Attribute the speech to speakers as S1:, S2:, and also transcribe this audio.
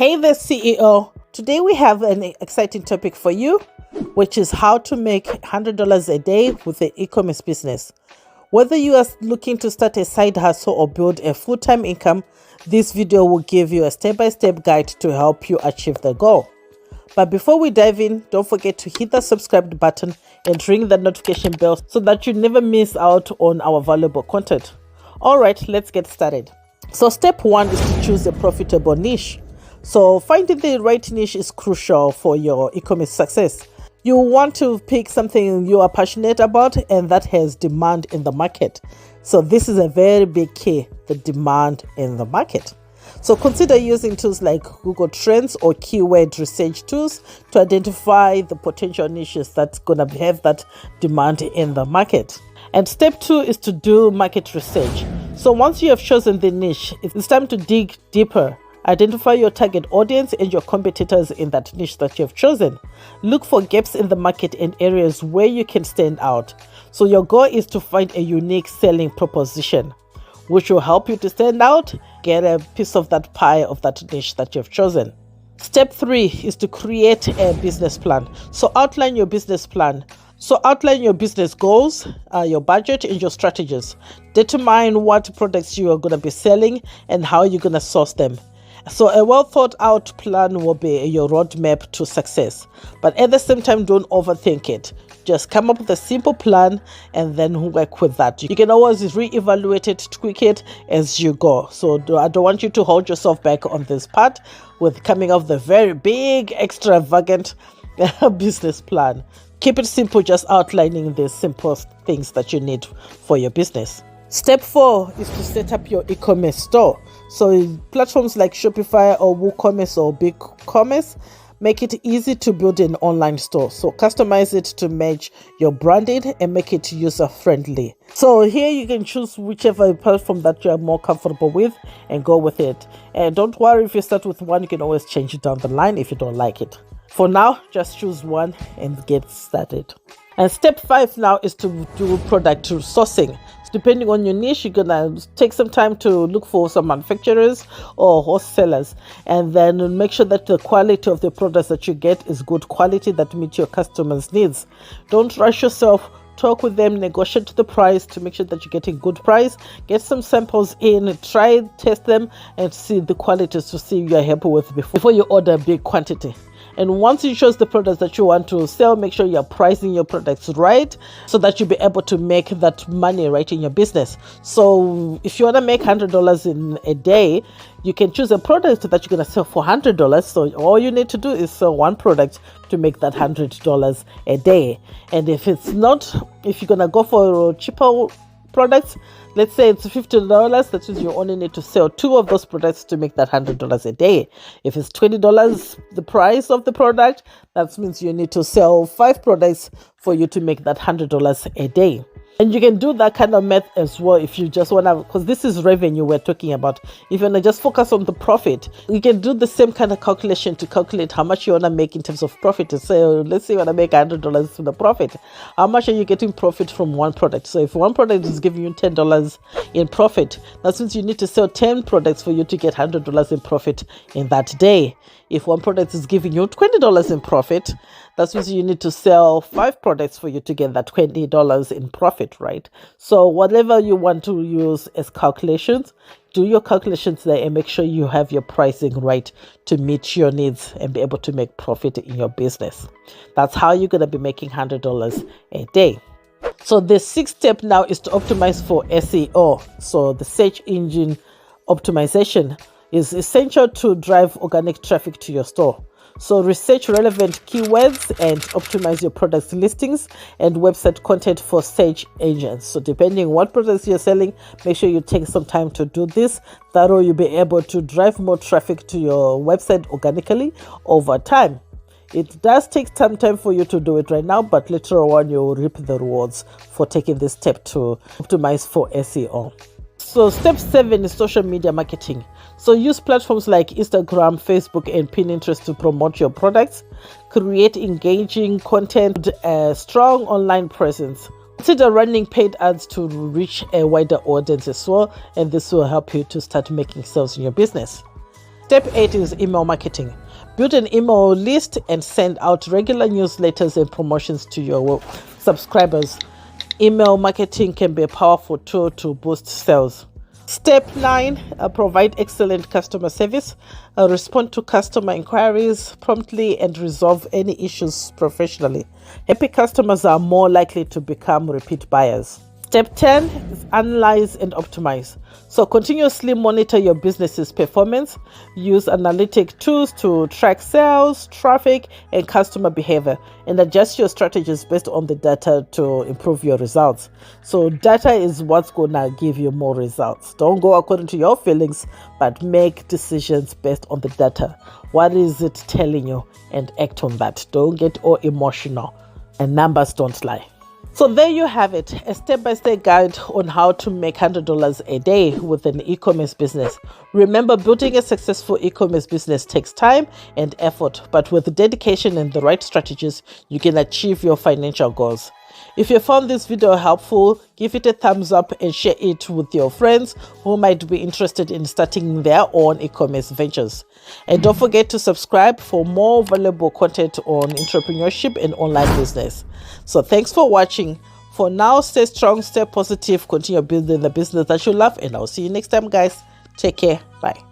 S1: Hey there, CEO. Today we have an exciting topic for you, which is how to make $100 a day with an e-commerce business. Whether you are looking to start a side hustle or build a full-time income, this video will give you a step-by-step guide to help you achieve the goal. But before we dive in, don't forget to hit the subscribe button and ring the notification bell so that you never miss out on our valuable content. Alright, let's get started. So step 1 is to choose a profitable niche. So finding the right niche is crucial for your e-commerce success. You want to pick something you are passionate about and that has demand in the market. So this is a very big key, the demand in the market. So consider using tools like Google Trends or keyword research tools to identify the potential niches that's going to have that demand in the market. And step 2 is to do market research. So once you have chosen the niche, it's time to dig deeper. Identify your target audience and your competitors in that niche that you have chosen. Look for gaps in the market and areas where you can stand out. So your goal is to find a unique selling proposition, which will help you to stand out, get a piece of that pie of that niche that you have chosen. Step 3 is to create a business plan. So outline your business plan. So outline your business goals, your budget, and your strategies. Determine what products you are going to be selling and how you're going to source them. So a well thought out plan will be your roadmap to success. But at the same time, don't overthink it. Just come up with a simple plan and then work with that. You can always re-evaluate it, tweak it as you go. So I don't want you to hold yourself back on this part with coming up with a very big, extravagant business plan. Keep it simple, just outlining the simple things that you need for your business. Step 4 is to set up your e-commerce store. So platforms like Shopify or WooCommerce or BigCommerce make it easy to build an online store. So customize it to match your branding and make it user-friendly. So here you can choose whichever platform that you are more comfortable with and go with it. And don't worry if you start with one, you can always change it down the line if you don't like it. For now, just choose one and get started. And step 5 now is to do product sourcing. Depending on your niche, you're gonna take some time to look for some manufacturers or wholesalers, and then make sure that the quality of the products that you get is good quality that meet your customers' needs. Don't rush yourself. Talk with them, negotiate the price to make sure that you're getting good price. Get some samples in, try, test them, and see the qualities to see if you're happy with before you order a big quantity. And once you choose the products that you want to sell, make sure you're pricing your products right so that you'll be able to make that money right in your business. So if you want to make $100 in a day, you can choose a product that you're going to sell for $100. So all you need to do is sell one product to make that $100 a day. And if you're going to go for cheaper products, let's say it's $50, that means you only need to sell 2 of those products to make that $100 a day. If it's $20 the price of the product, that means you need to sell 5 products for you to make that $100 a day. And you can do that kind of math as well if you just want to, because this is revenue we're talking about. If you want to just focus on the profit, you can do the same kind of calculation to calculate how much you want to make in terms of profit. So let's say you want to make $100 for the profit. How much are you getting profit from one product? So if one product is giving you $10 in profit, that means you need to sell 10 products for you to get $100 in profit in that day. If one product is giving you $20 in profit, that means you need to sell 5 products for you to get that $20 in profit, right? So whatever you want to use as calculations, do your calculations there and make sure you have your pricing right to meet your needs and be able to make profit in your business. That's how you're going to be making $100 a day. So the 6th step now is to optimize for SEO. So the search engine optimization is essential to drive organic traffic to your store. So research relevant keywords and optimize your products listings and website content for search engines. So depending on what products you're selling, make sure you take some time to do this. That way you'll be able to drive more traffic to your website organically over time. It does take some time for you to do it right now, but later on you'll reap the rewards for taking this step to optimize for SEO. So step 7 is social media marketing. So use platforms like Instagram, Facebook, and Pinterest to promote your products. Create engaging content, a strong online presence. Consider running paid ads to reach a wider audience as well, and this will help you to start making sales in your business. Step 8 is email marketing. Build an email list and send out regular newsletters and promotions to your subscribers. Email marketing can be a powerful tool to boost sales. Step 9, provide excellent customer service. Respond to customer inquiries promptly and resolve any issues professionally. Happy customers are more likely to become repeat buyers. Step 10 is analyze and optimize. So continuously monitor your business's performance. Use analytic tools to track sales, traffic, and customer behavior, and adjust your strategies based on the data to improve your results. So data is what's gonna give you more results. Don't go according to your feelings, but make decisions based on the data. What is it telling you? And act on that. Don't get all emotional, and numbers don't lie. So there you have it, a step-by-step guide on how to make $100 a day with an e-commerce business. Remember, building a successful e-commerce business takes time and effort, but with dedication and the right strategies, you can achieve your financial goals. If you found this video helpful, give it a thumbs up and share it with your friends who might be interested in starting their own e-commerce ventures. And don't forget to subscribe for more valuable content on entrepreneurship and online business. So thanks for watching. For now, stay strong, stay positive, continue building the business that you love, and I'll see you next time, guys. Take care. Bye.